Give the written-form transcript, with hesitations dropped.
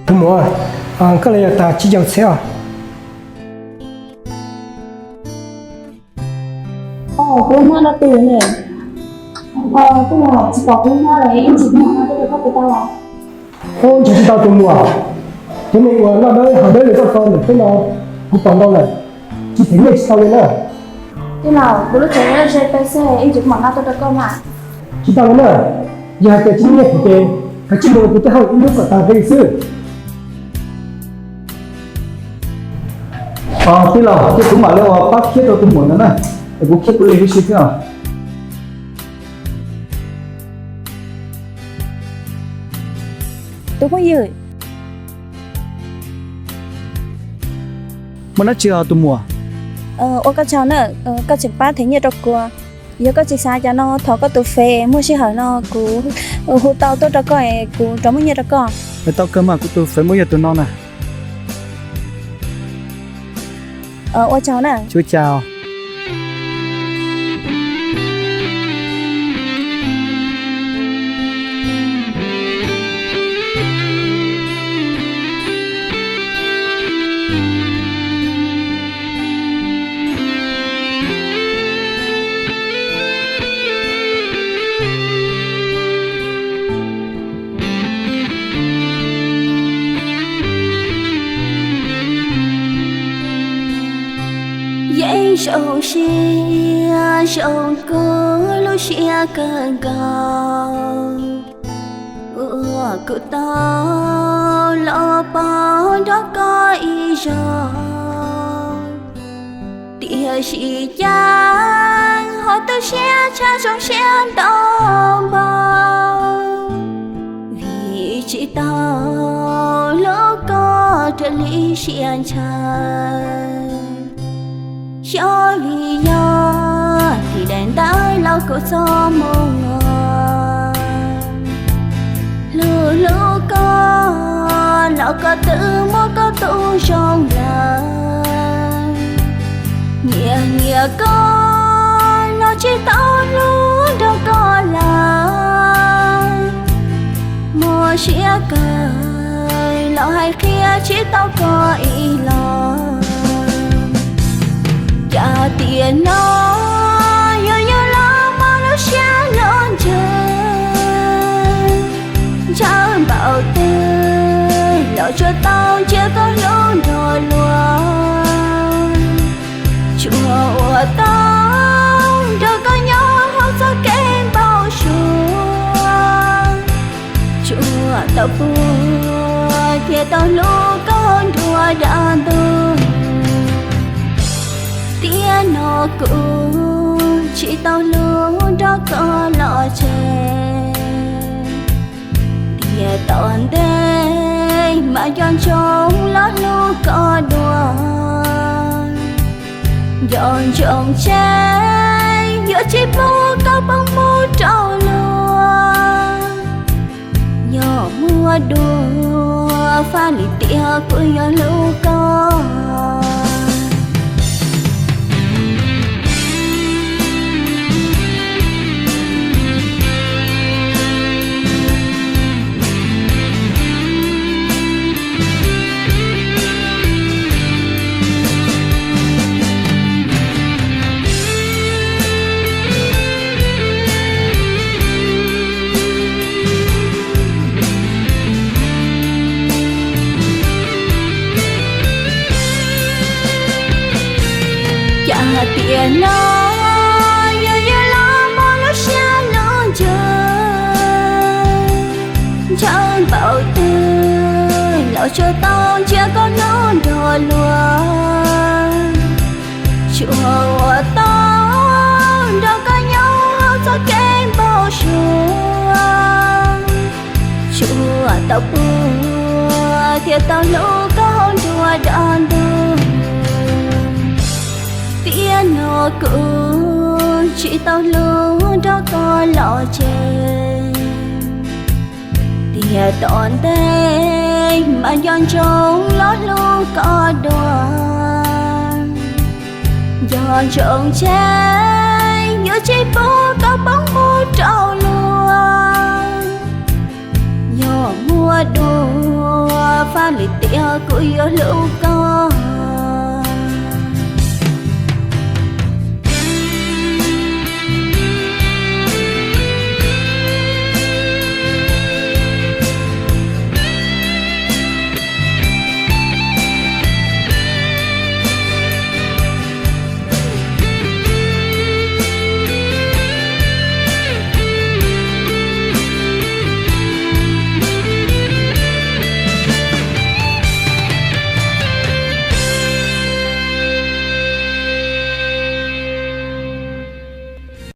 Thưa mùa cái này ta chỉ dòng xe à? Cũng hoa là từ này. Tức là chỉ có cũng hoa đấy, em chỉ có hoa tôi được các tao à? Chỉ tao từ mùa. Thế mình nó đây ở đây là các con để nó cũng còn đâu này. Chỉ thấy người sau lên nữa. Thế nào, bữa lúc thế là GPC em chỉ có hoa tôi được con mà. Chỉ tao lên nữa. Giờ cái chính nghiệp của cái chuyên môn của cái học lúc của tao gây sự. Thế là cái cũng mà leo bác thiết đâu tôi muốn nữa này. Bố thiết tôi lấy cái gì thế nào? Tôi không hiểu. Mà nó chưa tôi mua. Cái cháu nữa, cái chiếc bát thấy nhiệt độ của. Giờ cái chiếc xa cho nó thọ cái tủ phê, mua xe hỏi nó của hút tao tôi đã coi của trong mấy nhiệt độ con. Người tao cơ mà của tôi phải mua giờ tôi non à. Cháu nè. Chú chào. Sầu xia sầu cứ lúc xia cần cầu cứ tao lo bao đó có ý rồi tia chỉ chăng họ tôi sẽ cha trong sẽ đau bao vì chỉ tao lo có trở lý xiên chân cho vì do thì đèn tới lâu cổ gió mơ lù lù có lão có tự mua có tu trong lòng nhẹ nhẹ có nó chỉ tao luôn đâu có là mua chia cười lão hay kia chỉ tao có ý lo trả tiền nó như lo mà nó sẽ lớn chơi chẳng bảo tư lo cho tao chưa có lối rồi luôn chùa của tao đâu có nhớ không sao kém bao xuông chùa tao buồn thì tao lúc con đùa đàn tôi tia nó cũ chỉ tao luôn đó có lọ chè tia toàn đây mà dọn trống lót luôn có đùa dọn trồng trái giữa chỉ mua có bông mua trâu luôn nhỏ mua đùa pha lì tia của nhỏ lưu con tiền nó như lo mà nó sẽ lớn chơi chẳng bảo tư lão cho tao chưa có nó đòi luôn chùa của tao đâu có nhau sao kém bao xuông chùa tao buồn thì tao lúc có đùa đàn đường tia nó cũ chỉ tao luôn đó có lọ chè tia toàn đây mà dọn trống lót luôn có đoàn dọn trồng trái nhớ chỉ phố có bóng mua trâu luôn nhỏ mua đùa pha lì tia của yêu lưu con